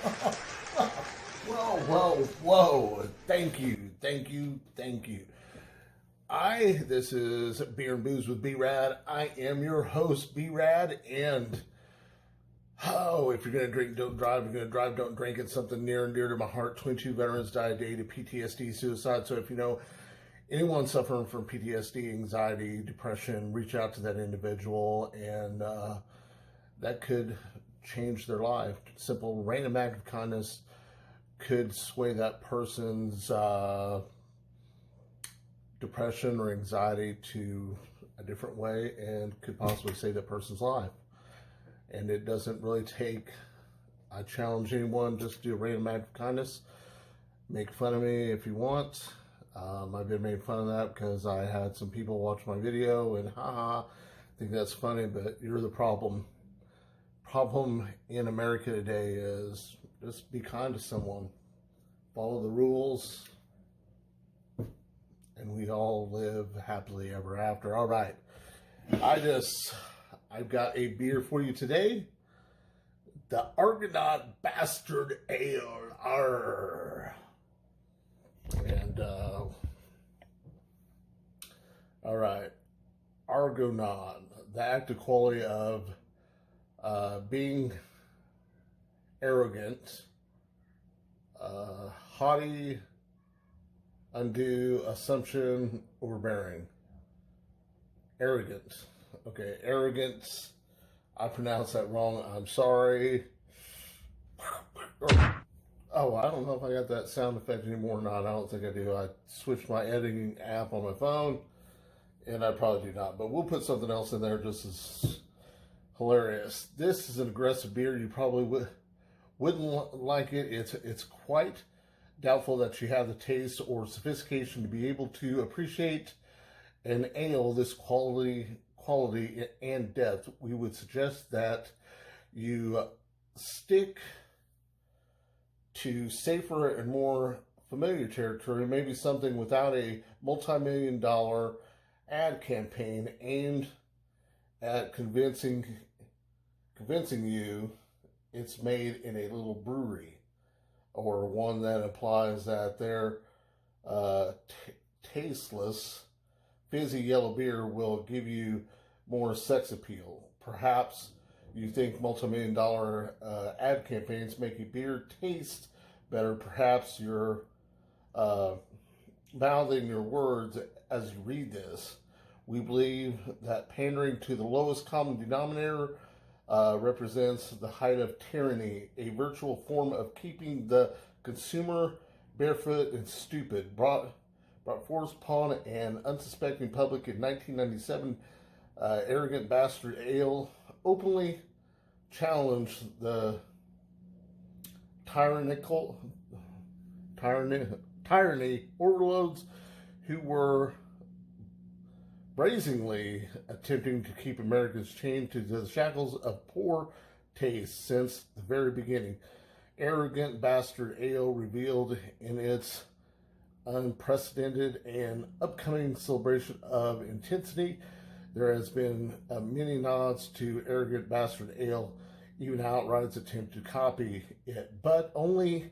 Whoa, whoa, whoa. Thank you, thank you, thank you. This is Beer and Booze with B-Rad. I am your host, B-Rad, and if you're going to drink, don't drive. If you're going to drive, don't drink. It's something near and dear to my heart. 22 veterans died a day to PTSD, suicide. So if you know anyone suffering from PTSD, anxiety, depression, reach out to that individual, and that could change their life. Simple, random act of kindness could sway that person's depression or anxiety to a different way and could possibly save that person's life. And it doesn't really take, I challenge anyone, just do a random act of kindness. Make fun of me if you want. I've been made fun of that because I had some people watch my video and haha, think that's funny, but you're the problem. Problem in America today is just be kind to someone. Follow the rules. And we all live happily ever after. All right. I've got a beer for you today. The Argonaut Bastard Ale. Arr. And, all right. Argonaut, the active quality of being arrogant, haughty, undue, assumption, overbearing. Arrogant. Okay, arrogance. I pronounced that wrong. I'm sorry. Oh, I don't know if I got that sound effect anymore or not. I don't think I do. I switched my editing app on my phone, and I probably do not. But we'll put something else in there just as hilarious. This is an aggressive beer. You probably wouldn't like it. It's quite doubtful that you have the taste or sophistication to be able to appreciate an ale this quality and depth. We would suggest that you stick to safer and more familiar territory, maybe something without a multi-million-dollar ad campaign aimed at convincing you it's made in a little brewery, or one that implies that their tasteless, fizzy yellow beer will give you more sex appeal. Perhaps you think multi-million-dollar ad campaigns make a beer taste better. Perhaps you're mouthing your words as you read this. We believe that pandering to the lowest common denominator represents the height of tyranny, a virtual form of keeping the consumer barefoot and stupid. Brought forth upon an unsuspecting public in 1997, Arrogant Bastard Ale openly challenged the tyranny overlords who were brazenly attempting to keep Americans chained to the shackles of poor taste since the very beginning. Arrogant Bastard Ale revealed in its unprecedented and upcoming celebration of intensity. There has been many nods to Arrogant Bastard Ale, even outright attempt to copy it, but only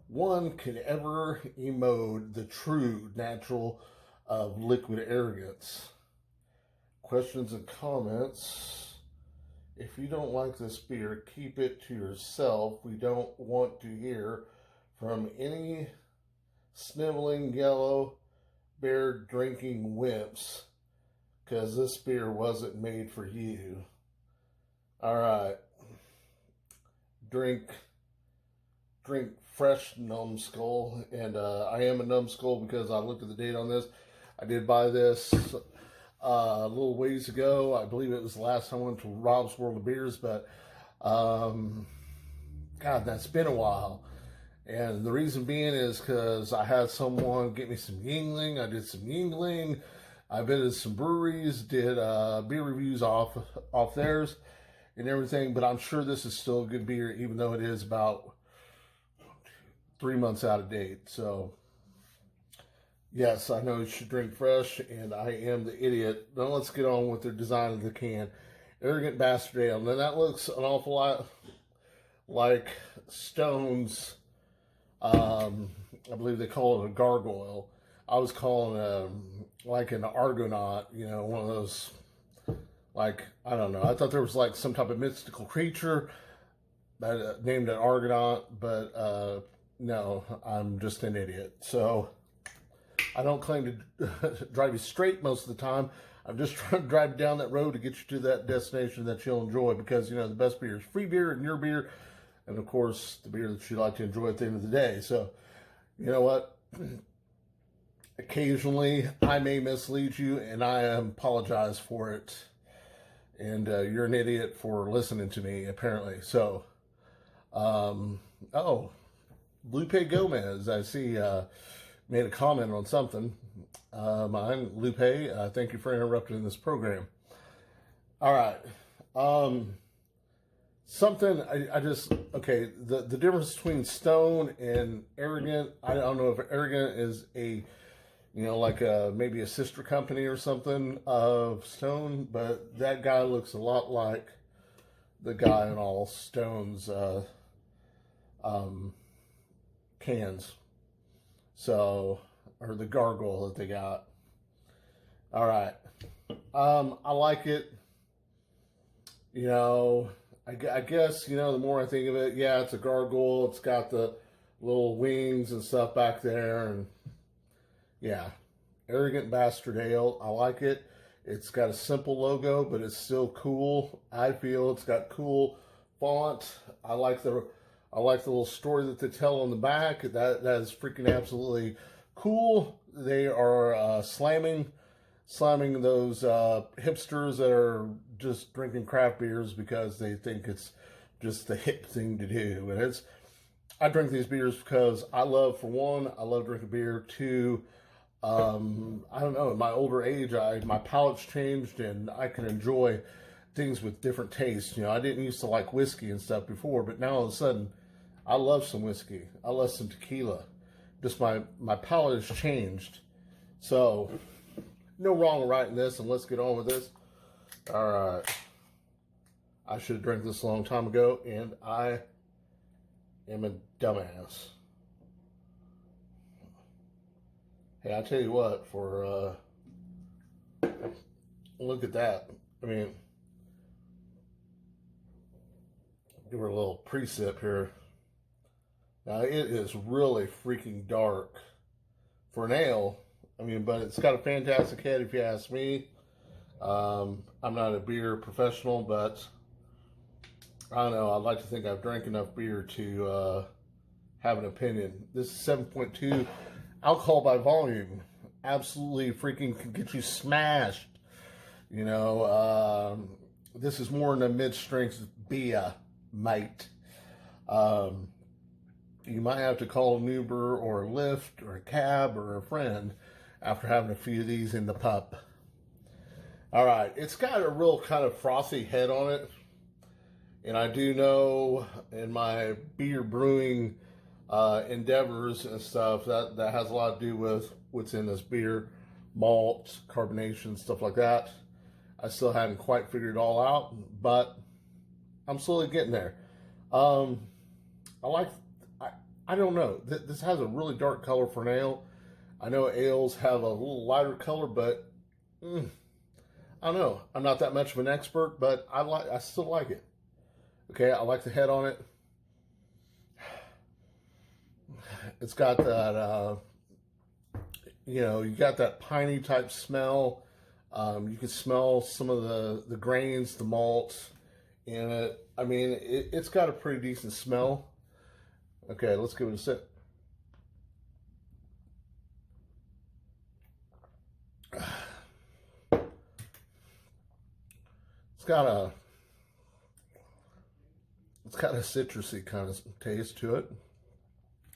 one can ever emote the true natural of liquid arrogance. Questions and comments. If you don't like this beer, keep it to yourself. We don't want to hear from any sniveling yellow beer drinking wimps, because this beer wasn't made for you. All right. Drink fresh numbskull. And I am a numbskull because I looked at the date on this. I did buy this a little ways ago. I believe it was the last time I went to Rob's World of Beers, but God, that's been a while. And the reason being is because I had someone get me some Yingling. I did some Yingling. I visited some breweries, did beer reviews off theirs and everything, but I'm sure this is still a good beer, even though it is about 3 months out of date. So yes, I know you should drink fresh, and I am the idiot. Now let's get on with the design of the can. Arrogant Bastard Ale. Now that looks an awful like Stone's, I believe they call it a gargoyle. I was calling like an Argonaut, you know, one of those, like, I don't know. I thought there was like some type of mystical creature that named an Argonaut, but no, I'm just an idiot. So I don't claim to drive you straight most of the time. I'm just trying to drive down that road to get you to that destination that you'll enjoy, because, you know, the best beer is free beer and your beer, and of course the beer that you like to enjoy at the end of the day. So, you know what? Occasionally I may mislead you, and I apologize for it. And you're an idiot for listening to me, apparently. So, oh, Lupe Gomez, I see, made a comment on something. I'm Lupe. Thank you for interrupting this program. All right. Something I just, okay, the difference between Stone and Arrogant, I don't know if Arrogant is a, you know, like maybe a sister company or something of Stone, but that guy looks a lot like the guy in all Stone's cans. So, or the gargoyle that they got. All right. I like it. You know, I guess, you know, the more I think of it, yeah, it's a gargoyle. It's got the little wings and stuff back there, and yeah, Arrogant Bastard Ale. I like it. It's got a simple logo, but it's still cool. I feel it's got cool font. I like the little story that they tell on the back. That is freaking absolutely cool. They are slamming those hipsters that are just drinking craft beers because they think it's just the hip thing to do. And I drink these beers because I love drinking beer. Two, I don't know, in my older age, my palate's changed and I can enjoy things with different tastes. You know, I didn't used to like whiskey and stuff before, but now all of a sudden, I love some whiskey. I love some tequila. Just my palate has changed. So, no wrong or right in this, and let's get on with this. All right. I should have drank this a long time ago, and I am a dumbass. Hey, I tell you what, look at that. I mean, give her a little pre-sip here. Now, it is really freaking dark for an ale. I mean, but it's got a fantastic head, if you ask me. I'm not a beer professional, but I don't know. I'd like to think I've drank enough beer to have an opinion. This is 7.2 alcohol by volume. Absolutely freaking can get you smashed. You know, this is more than a mid-strength beer, mate. You might have to call an Uber or a Lyft or a cab or a friend after having a few of these in the pub. All right, it's got a real kind of frothy head on it. And I do know in my beer brewing endeavors and stuff, that has a lot to do with what's in this beer, malt, carbonation, stuff like that. I still haven't quite figured it all out, but I'm slowly getting there. I don't know. This has a really dark color for an ale. I know ales have a little lighter color, but I don't know. I'm not that much of an expert, but I still like it. Okay, I like the head on it. It's got that, you know, you got that piney type smell. You can smell some of the grains, the malts in it. I mean, it's got a pretty decent smell. Okay, let's give it a sip. It's got a citrusy kind of taste to it,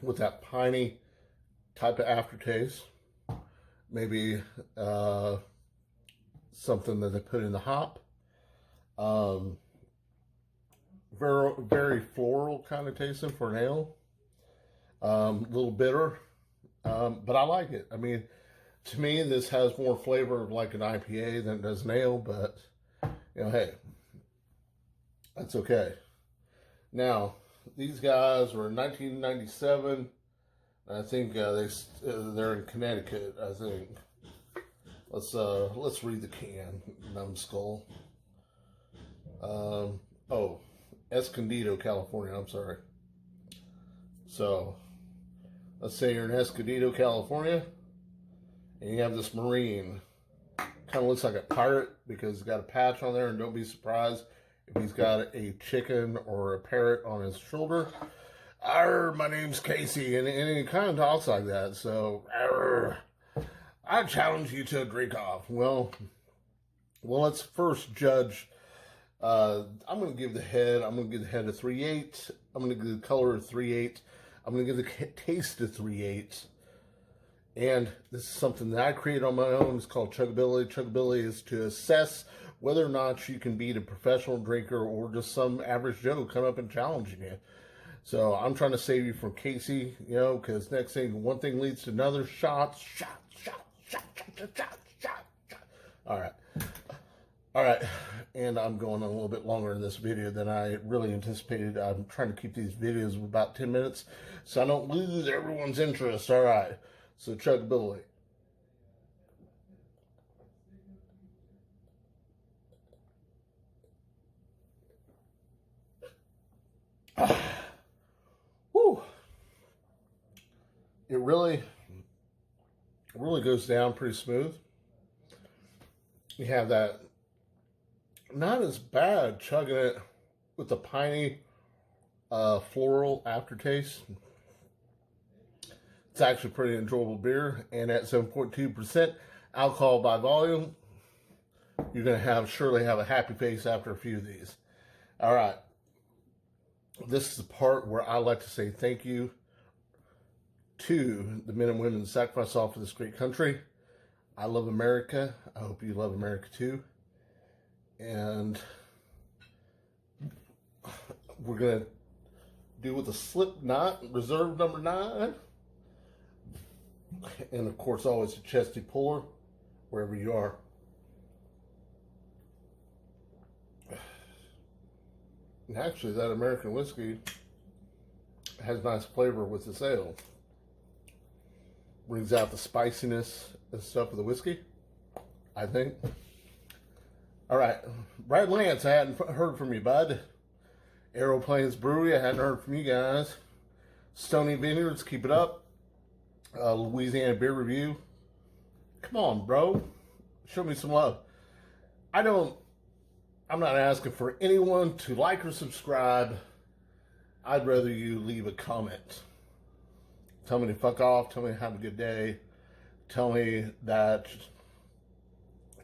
with that piney type of aftertaste. Maybe something that they put in the hop. Very, very floral kind of tasting for an ale. A little bitter, but I like it. I mean, to me, this has more flavor of like an IPA than it does an ale, but, you know, hey, that's okay. Now, these guys were in 1997. I think they're in Connecticut. I think. Let's read the can. Numbskull. Oh, Escondido, California. I'm sorry. So, let's say you're in Escondido, California, and you have this Marine. Kind of looks like a pirate because he's got a patch on there, and don't be surprised if he's got a chicken or a parrot on his shoulder. Arr, my name's Casey, and he kind of talks like that. So, arr, I challenge you to a drink off. Well, let's first judge. I'm going to give the head. I'm going to give the head a 3/8. I'm going to give the color a 3/8. I'm going to give the taste a 3/8. And this is something that I created on my own. It's called Chuggability. Chuggability is to assess whether or not you can beat a professional drinker or just some average Joe come up and challenging you. So I'm trying to save you from Casey, you know, because next thing, one thing leads to another. Shots. All right. And I'm going a little bit longer in this video than I really anticipated. I'm trying to keep these videos about 10 minutes so I don't lose everyone's interest. All right. So chuggability. Whew. It really goes down pretty smooth. You have that not as bad chugging it with the piney floral aftertaste. It's actually pretty enjoyable beer, and at 7.2% alcohol by volume, you're going to surely have a happy face after a few of these. All right. This is the part where I like to say thank you to the men and women that sacrifice all for this great country. I love America. I hope you love America too. And we're going to do with a Slipknot Reserve number 9. And of course, always a chesty puller, wherever you are. And actually, that American whiskey has nice flavor with this ale. Brings out the spiciness and stuff of the whiskey, I think. All right, Brad Lance, I hadn't heard from you, bud. Aeroplanes Brewery, I hadn't heard from you guys. Stony Vineyards, keep it up. Louisiana Beer Review. Come on, bro. Show me some love. I'm not asking for anyone to like or subscribe. I'd rather you leave a comment. Tell me to fuck off. Tell me to have a good day. Tell me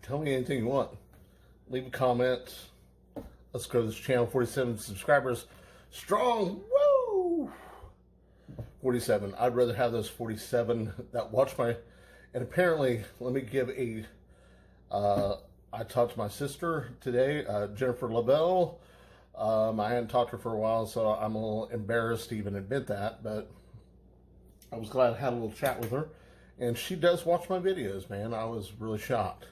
anything you want. Leave a comment. Let's grow this channel. 47 subscribers strong. Woo! 47. I'd rather have those 47 that watch my... And apparently, let me give a... I talked to my sister today, Jennifer LaBelle. I hadn't talked to her for a while, so I'm a little embarrassed to even admit that, but I was glad I had a little chat with her. And she does watch my videos, man. I was really shocked.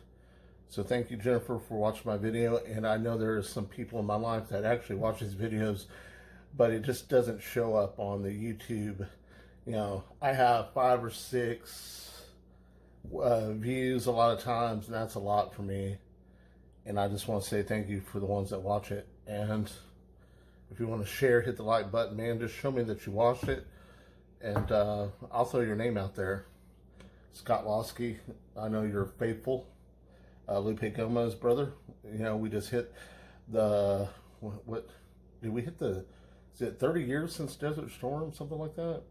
So thank you, Jennifer, for watching my video. And I know there are some people in my life that actually watch these videos, but it just doesn't show up on the YouTube. You know, I have 5 or 6 views a lot of times, and that's a lot for me. And I just want to say thank you for the ones that watch it. And if you want to share, hit the like button, man. Just show me that you watched it. And I'll throw your name out there. Scott Losky, I know you're faithful. Lupe Gomez, brother. You know, we just hit the... What did we hit the... Is it 30 years since Desert Storm? Something like that?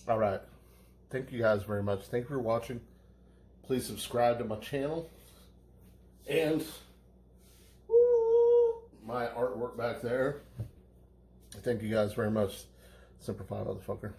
All right. Thank you guys very much. Thank you for watching. Please subscribe to my channel. And woo, my artwork back there. Thank you guys very much. Simplified motherfucker.